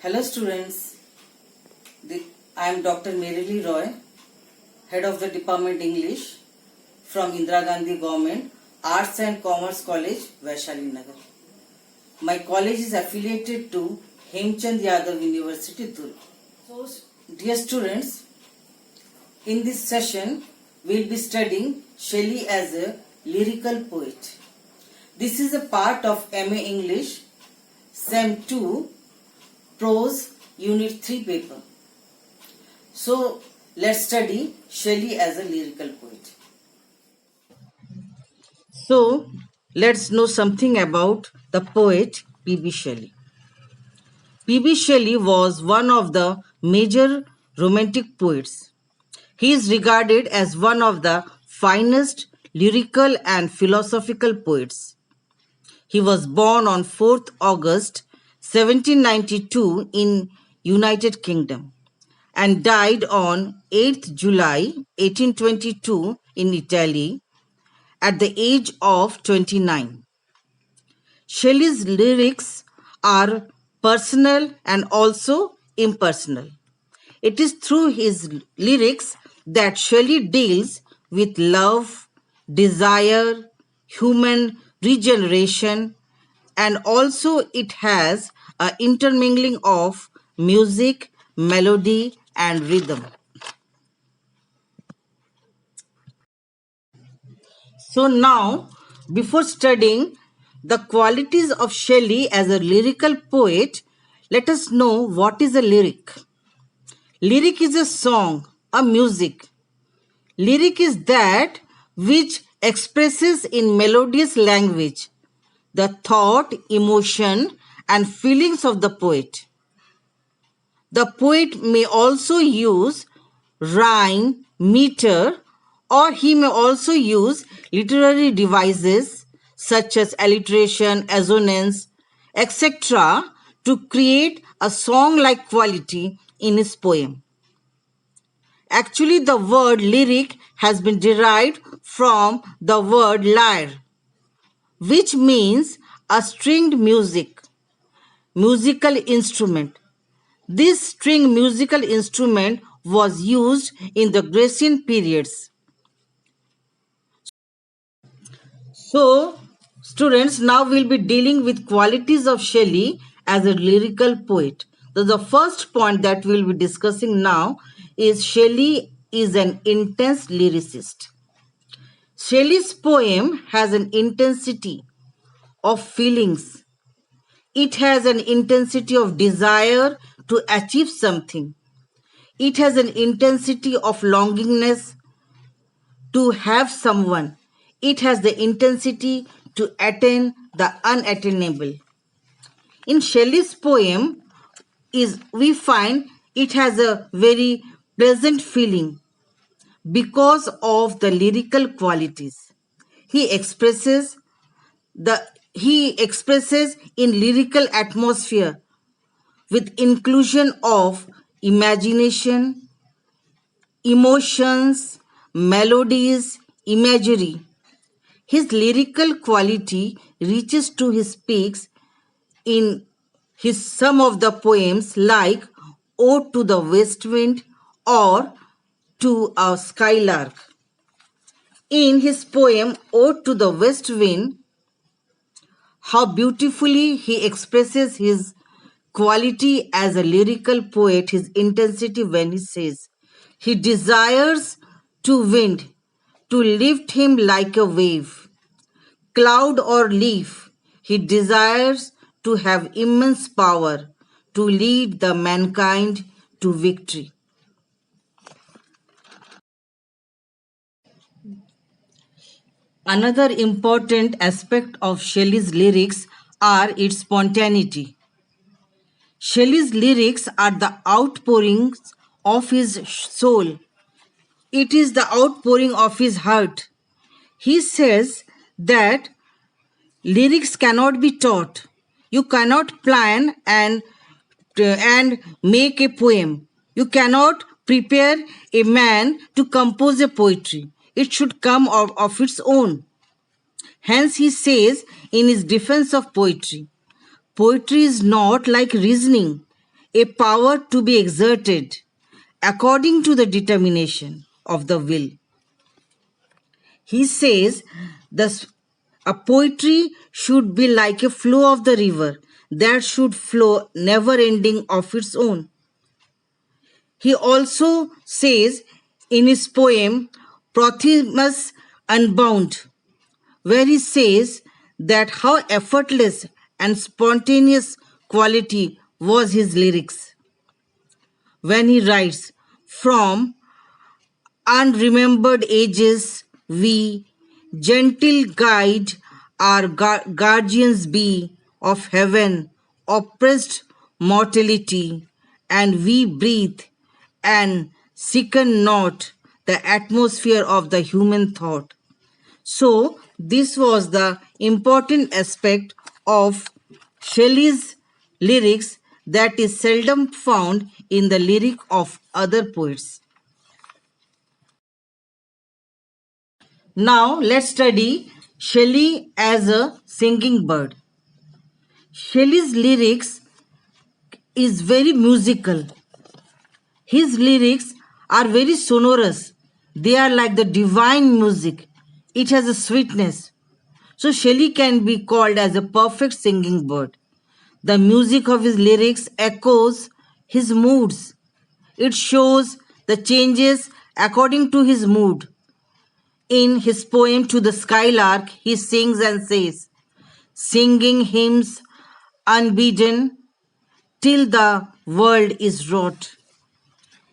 Hello students, I am Dr. Merili Roy, Head of the Department English from Indira Gandhi Government Arts and Commerce College, Vaishali Nagar. My college is affiliated to Hemchand Yadav University, Durg. So, dear students, in this session, we will be studying Shelley as a lyrical poet. This is a part of MA English, SEM 2, Prose, Unit 3 paper. So, let's study Shelley as a lyrical poet. So, let's know something about the poet P.B. Shelley. P.B. Shelley was one of the major romantic poets. He is regarded as one of the finest lyrical and philosophical poets. He was born on 4th August 1792 in United Kingdom and died on 8th July 1822 in Italy at the age of 29. Shelley's lyrics are personal and also impersonal. It is through his lyrics that Shelley deals with love, desire, human regeneration, and also it has an intermingling of music, melody, and rhythm. So now, before studying the qualities of Shelley as a lyrical poet, let us know what is a lyric. Lyric is a song, a music. Lyric is that which expresses in melodious language the thought, emotion, and feelings of the poet. The poet may also use rhyme, meter, or he may also use literary devices such as alliteration, assonance, etc. to create a song-like quality in his poem. Actually, the word lyric has been derived from the word lyre, which means a stringed musical instrument. This string musical instrument was used in the Grecian periods. So, students, now we'll be dealing with qualities of Shelley as a lyrical poet. So, the first point that we'll be discussing now is Shelley is an intense lyricist. Shelley's poem has an intensity of feelings. It has an intensity of desire to achieve something. It has an intensity of longingness to have someone. It has the intensity to attain the unattainable. In Shelley's poem, we find it has a very pleasant feeling because of the lyrical qualities. He expresses in lyrical atmosphere with inclusion of imagination, emotions, melodies, imagery. His lyrical quality reaches to his peaks in some of the poems like Ode to the West Wind or To a Skylark. In his poem Ode to the West Wind, how beautifully he expresses his quality as a lyrical poet, his intensity when he says, he desires to wind, to lift him like a wave, cloud or leaf. He desires to have immense power to lead the mankind to victory. Another important aspect of Shelley's lyrics are its spontaneity. Shelley's lyrics are the outpourings of his soul. It is the outpouring of his heart. He says that lyrics cannot be taught. You cannot plan and make a poem. You cannot prepare a man to compose a poetry. It should come of its own. Hence, he says in his defense of poetry, poetry is not like reasoning. a power to be exerted according to the determination of the will. He says thus a poetry should be like a flow of the river that should flow never ending of its own. He also says in his poem Prothemus Unbound, where he says that how effortless and spontaneous quality was his lyrics. When he writes, from unremembered ages we, gentle guide, our guardians be of heaven, oppressed mortality, and we breathe and sicken not the atmosphere of the human thought. So, this was the important aspect of Shelley's lyrics that is seldom found in the lyric of other poets. Now, let's study Shelley as a singing bird. Shelley's lyrics is very musical. His lyrics are very sonorous. They are like the divine music. It has a sweetness. So Shelley can be called as a perfect singing bird. The music of his lyrics echoes his moods. It shows the changes according to his mood. In his poem To the Skylark, he sings and says, singing hymns unbidden till the world is wrought.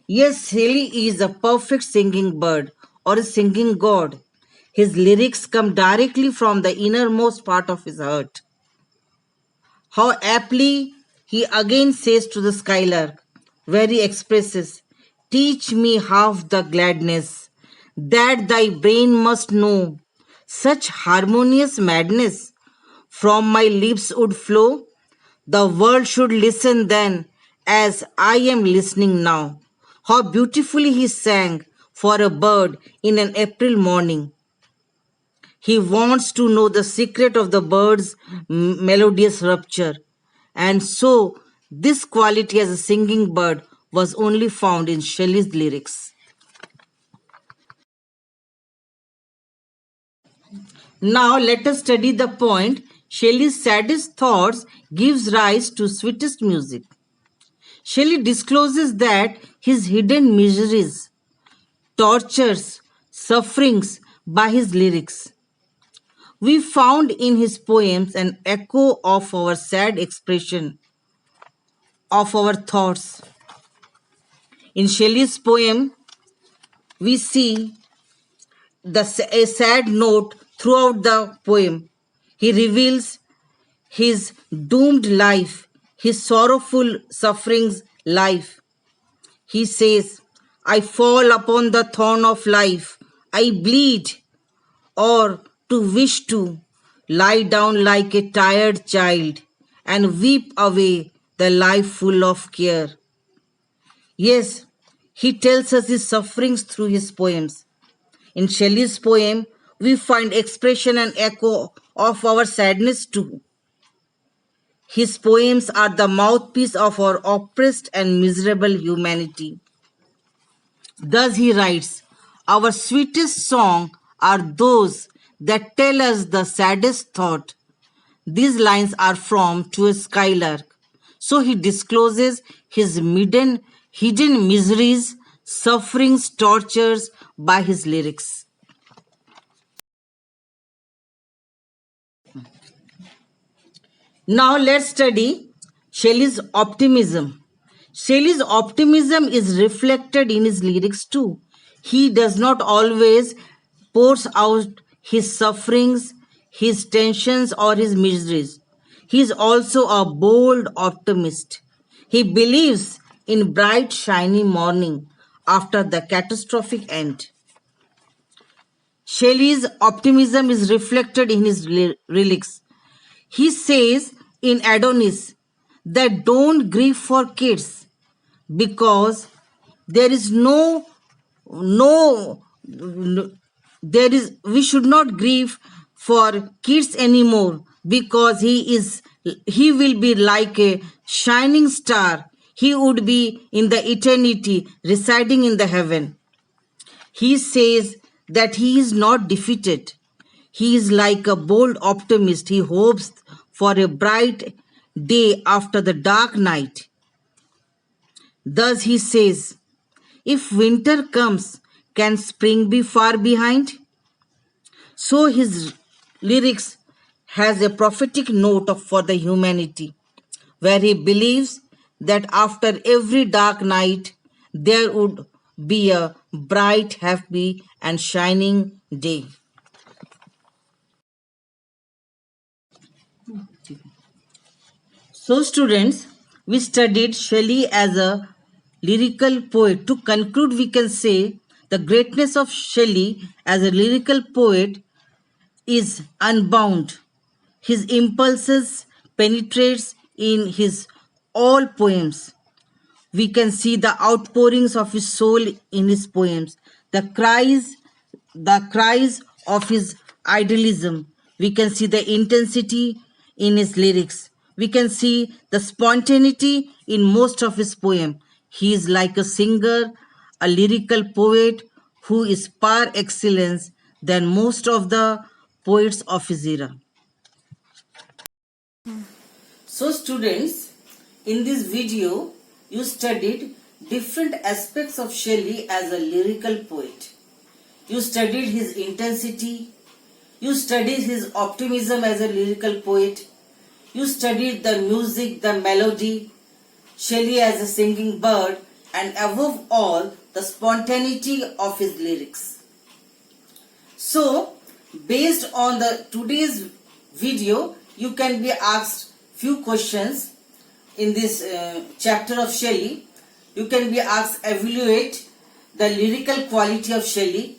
Yes, Shelley is a perfect singing bird or a singing god. His lyrics come directly from the innermost part of his heart. How aptly he again says to the skylark, where he expresses, teach me half the gladness that thy brain must know. Such harmonious madness from my lips would flow. The world should listen then as I am listening now. How beautifully he sang for a bird in an April morning. He wants to know the secret of the bird's melodious rapture. And so, this quality as a singing bird was only found in Shelley's lyrics. Now, let us study the point Shelley's saddest thoughts gives rise to sweetest music. Shelley discloses that his hidden miseries, tortures, sufferings by his lyrics. We found in his poems an echo of our sad expression of our thoughts. In Shelley's poem, we see a sad note throughout the poem. He reveals his doomed life, his sorrowful sufferings life. He says, I fall upon the thorn of life, I bleed, or to wish to lie down like a tired child and weep away the life full of care. Yes, he tells us his sufferings through his poems. In Shelley's poem, we find expression and echo of our sadness too. His poems are the mouthpiece of our oppressed and miserable humanity. Thus he writes, our sweetest song are those that tell us the saddest thought. These lines are from To a Skylark. So he discloses his hidden miseries, sufferings, tortures by his lyrics. Now let's study Shelley's optimism. Shelley's optimism is reflected in his lyrics too. He does not always pours out his sufferings, his tensions, or his miseries. He is also a bold optimist. He believes in bright, shiny morning after the catastrophic end. Shelley's optimism is reflected in his lyrics. He says in Adonis that don't grieve for kids because there is no there is we should not grieve for kids anymore because he will be like a shining star. he would be in the eternity, residing in the heaven. He says that he is not defeated. He is like a bold optimist. He hopes for a bright day after the dark night. Thus he says, if winter comes, can spring be far behind? So his lyrics has a prophetic note for the humanity, where he believes that after every dark night there would be a bright, happy, and shining day. So, students, we studied Shelley as a lyrical poet. To conclude, we can say the greatness of Shelley as a lyrical poet is unbound. His impulses penetrates in his all poems. We can see the outpourings of his soul in his poems, the cries of his idealism. We can see the intensity in his lyrics. We can see the spontaneity in most of his poems. He is like a singer, a lyrical poet who is par excellence than most of the poets of his era. So students, in this video, you studied different aspects of Shelley as a lyrical poet. You studied his intensity, you studied his optimism as a lyrical poet, you studied the music, the melody, Shelley as a singing bird, and above all, the spontaneity of his lyrics. So, based on the today's video, you can be asked few questions in this chapter of Shelley. You can be asked evaluate the lyrical quality of Shelley,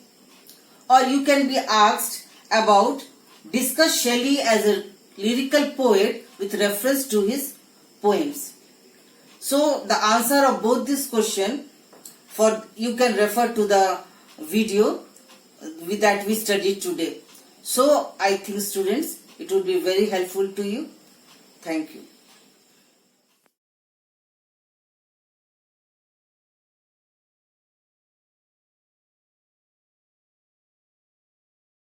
or you can be asked about discuss Shelley as a lyrical poet with reference to his poems. So the answer of both this question you can refer to the video that we studied today. So I think students, it would be very helpful to you. Thank you.